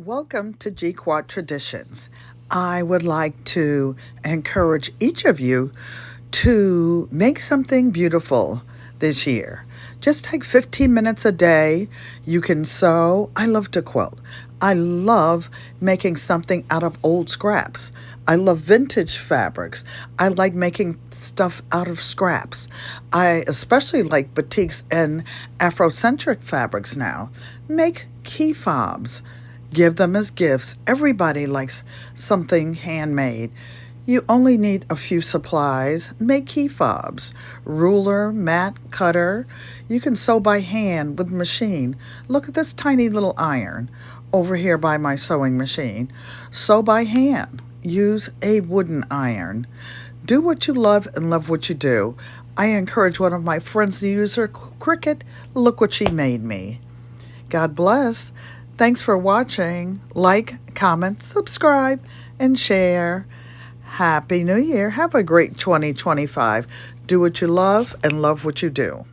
Welcome to GQUAT Traditions. I would like to encourage each of you to make something beautiful this year. Just take 15 minutes a day. You can sew. I love to quilt. I love making something out of old scraps. I love vintage fabrics. I like making stuff out of scraps. I especially like batiks and Afrocentric fabrics now. Make key fobs. Give them as gifts. Everybody likes something handmade. You only need a few supplies. Make key fobs, ruler, mat, cutter. You can sew by hand with machine. Look at this tiny little iron over here by my sewing machine. Sew by hand. Use a wooden iron. Do what you love and love what you do. I encourage one of my friends to use her Cricut. Look what she made me. God bless. Thanks for watching. Like, comment, subscribe, and share. Happy New Year. Have a great 2025. Do what you love and love what you do.